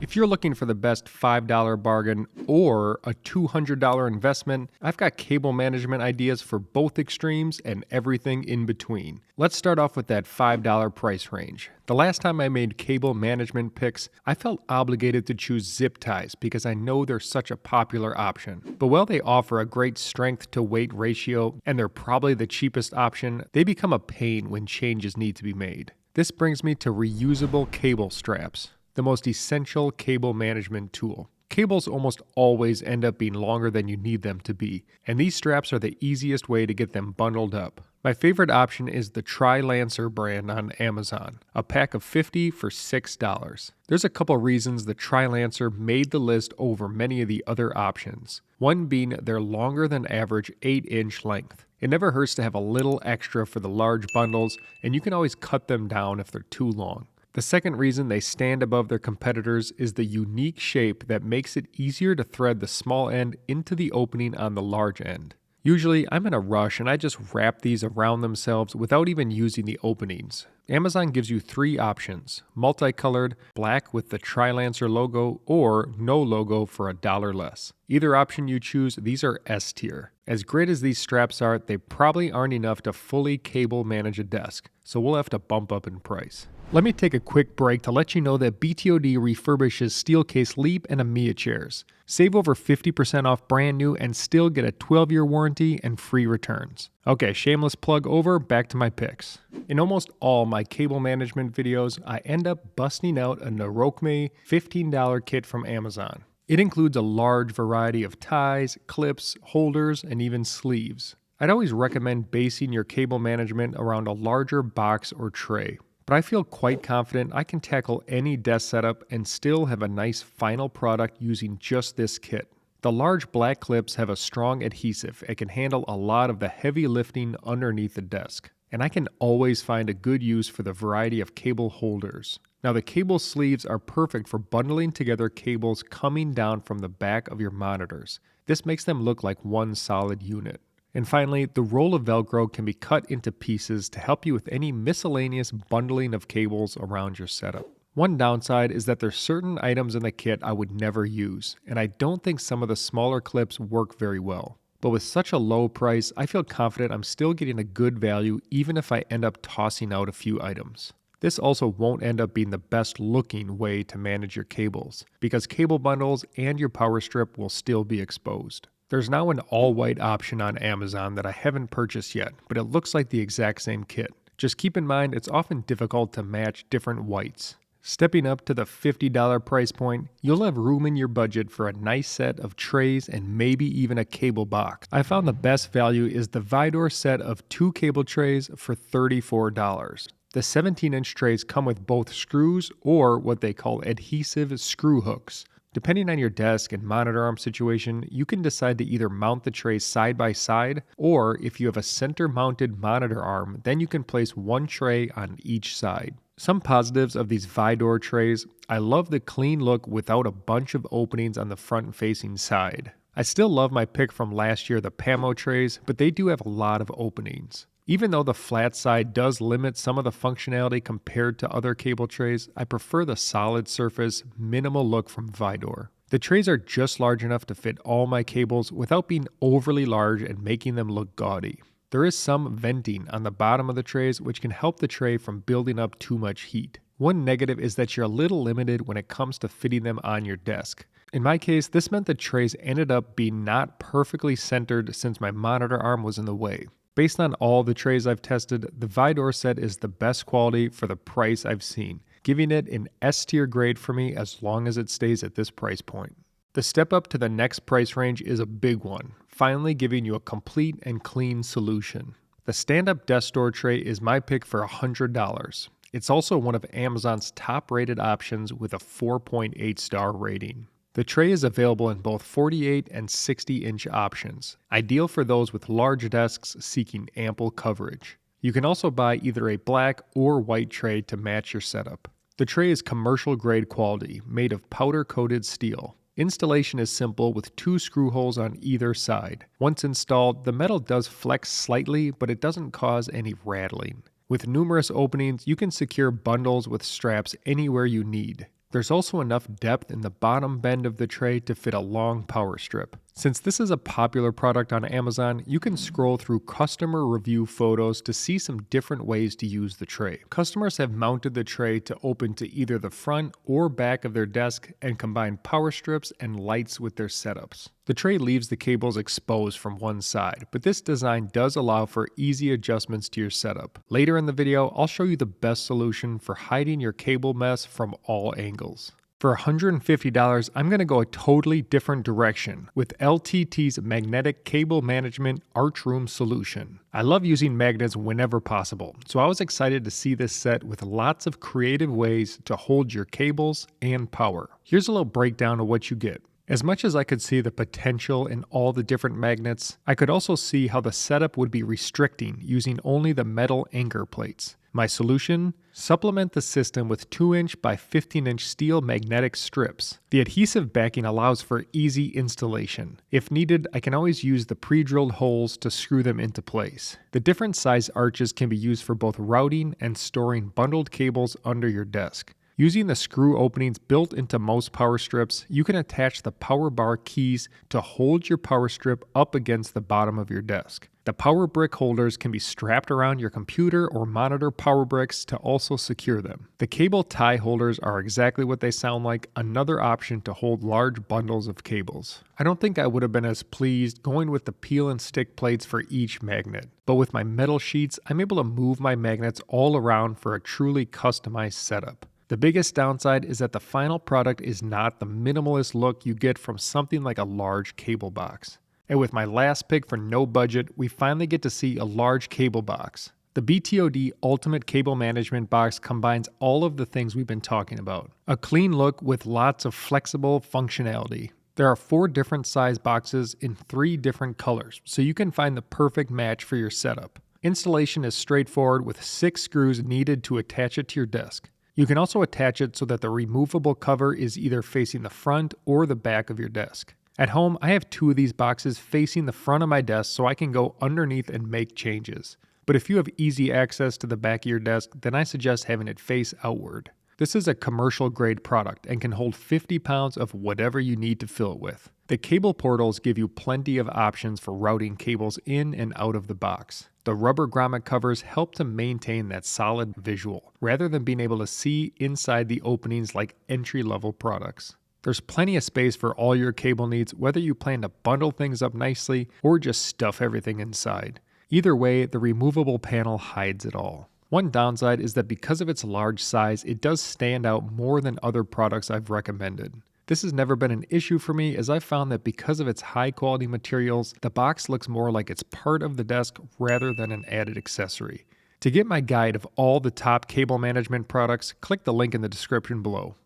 If you're looking for the best $5 bargain or a $200 investment, I've got cable management ideas for both extremes and everything in between. Let's start off with that $5 price range. The last time I made cable management picks, I felt obligated to choose zip ties because I know they're such a popular option. But while they offer a great strength to weight ratio and they're probably the cheapest option, they become a pain when changes need to be made. This brings me to reusable cable straps, the most essential cable management tool. Cables almost always end up being longer than you need them to be, and these straps are the easiest way to get them bundled up. My favorite option is the Tri-Lancer brand on Amazon, a pack of 50 for $6. There's a couple reasons the Tri-Lancer made the list over many of the other options. One being their longer than average 8-inch length. It never hurts to have a little extra for the large bundles, and you can always cut them down if they're too long. The second reason they stand above their competitors is the unique shape that makes it easier to thread the small end into the opening on the large end. Usually, I'm in a rush and I just wrap these around themselves without even using the openings. Amazon gives you 3 options: multicolored, black with the Tri-Lancer logo, or no logo for $1 less. Either option you choose, these are S tier. As great as these straps are, they probably aren't enough to fully cable manage a desk, so we'll have to bump up in price. Let me take a quick break to let you know that BTOD refurbishes Steelcase Leap and EMEA chairs. Save over 50% off brand new and still get a 12-year warranty and free returns. Okay, shameless plug over, back to my picks. In almost all my cable management videos, I end up busting out a Norokme $15 kit from Amazon. It includes a large variety of ties, clips, holders, and even sleeves. I'd always recommend basing your cable management around a larger box or tray, but I feel quite confident I can tackle any desk setup and still have a nice final product using just this kit. The large black clips have a strong adhesive and can handle a lot of the heavy lifting underneath the desk, and I can always find a good use for the variety of cable holders. Now, the cable sleeves are perfect for bundling together cables coming down from the back of your monitors. This makes them look like one solid unit. And finally, the roll of Velcro can be cut into pieces to help you with any miscellaneous bundling of cables around your setup. One downside is that there's certain items in the kit I would never use, and I don't think some of the smaller clips work very well. But with such a low price, I feel confident I'm still getting a good value even if I end up tossing out a few items. This also won't end up being the best looking way to manage your cables, because cable bundles and your power strip will still be exposed. There's now an all-white option on Amazon that I haven't purchased yet, but it looks like the exact same kit. Just keep in mind it's often difficult to match different whites. Stepping up to the $50 price point, you'll have room in your budget for a nice set of trays and maybe even a cable box. I found the best value is the Vidor set of 2 cable trays for $34. The 17-inch trays come with both screws or what they call adhesive screw hooks. Depending on your desk and monitor arm situation, you can decide to either mount the trays side by side, or if you have a center-mounted monitor arm, then you can place one tray on each side. Some positives of these Vidor trays: I love the clean look without a bunch of openings on the front-facing side. I still love my pick from last year, the Pamo trays, but they do have a lot of openings. Even though the flat side does limit some of the functionality compared to other cable trays, I prefer the solid surface, minimal look from Vidor. The trays are just large enough to fit all my cables without being overly large and making them look gaudy. There is some venting on the bottom of the trays which can help the tray from building up too much heat. One negative is that you're a little limited when it comes to fitting them on your desk. In my case, this meant the trays ended up being not perfectly centered since my monitor arm was in the way. Based on all the trays I've tested, the Vidor set is the best quality for the price I've seen, giving it an S tier grade for me as long as it stays at this price point. The step up to the next price range is a big one, finally giving you a complete and clean solution. The stand-up desk door tray is my pick for $100. It's also one of Amazon's top-rated options with a 4.8 star rating. The tray is available in both 48 and 60-inch options, ideal for those with large desks seeking ample coverage. You can also buy either a black or white tray to match your setup. The tray is commercial-grade quality, made of powder-coated steel. Installation is simple with 2 screw holes on either side. Once installed, the metal does flex slightly, but it doesn't cause any rattling. With numerous openings, you can secure bundles with straps anywhere you need. There's also enough depth in the bottom bend of the tray to fit a long power strip. Since this is a popular product on Amazon, you can scroll through customer review photos to see some different ways to use the tray. Customers have mounted the tray to open to either the front or back of their desk and combine power strips and lights with their setups. The tray leaves the cables exposed from one side, but this design does allow for easy adjustments to your setup. Later in the video, I'll show you the best solution for hiding your cable mess from all angles. For $150, I'm going to go a totally different direction with LTT's Magnetic Cable Management Arch Room Solution. I love using magnets whenever possible, so I was excited to see this set with lots of creative ways to hold your cables and power. Here's a little breakdown of what you get. As much as I could see the potential in all the different magnets, I could also see how the setup would be restricting using only the metal anchor plates. My solution? Supplement the system with 2-inch by 15-inch steel magnetic strips. The adhesive backing allows for easy installation. If needed, I can always use the pre-drilled holes to screw them into place. The different size arches can be used for both routing and storing bundled cables under your desk. Using the screw openings built into most power strips, you can attach the power bar keys to hold your power strip up against the bottom of your desk. The power brick holders can be strapped around your computer or monitor power bricks to also secure them. The cable tie holders are exactly what they sound like, another option to hold large bundles of cables. I don't think I would have been as pleased going with the peel and stick plates for each magnet, but with my metal sheets, I'm able to move my magnets all around for a truly customized setup. The biggest downside is that the final product is not the minimalist look you get from something like a large cable box. And with my last pick for no budget, we finally get to see a large cable box. The BTOD Ultimate Cable Management Box combines all of the things we've been talking about. A clean look with lots of flexible functionality. There are 4 different size boxes in 3 different colors, so you can find the perfect match for your setup. Installation is straightforward with 6 screws needed to attach it to your desk. You can also attach it so that the removable cover is either facing the front or the back of your desk. At home, I have 2 of these boxes facing the front of my desk so I can go underneath and make changes. But if you have easy access to the back of your desk, then I suggest having it face outward. This is a commercial grade product and can hold 50 pounds of whatever you need to fill it with. The cable portals give you plenty of options for routing cables in and out of the box. The rubber grommet covers help to maintain that solid visual, rather than being able to see inside the openings like entry-level products. There's plenty of space for all your cable needs, whether you plan to bundle things up nicely or just stuff everything inside. Either way, the removable panel hides it all. One downside is that because of its large size, it does stand out more than other products I've recommended. This has never been an issue for me, as I've found that because of its high quality materials, the box looks more like it's part of the desk rather than an added accessory. To get my guide of all the top cable management products, click the link in the description below.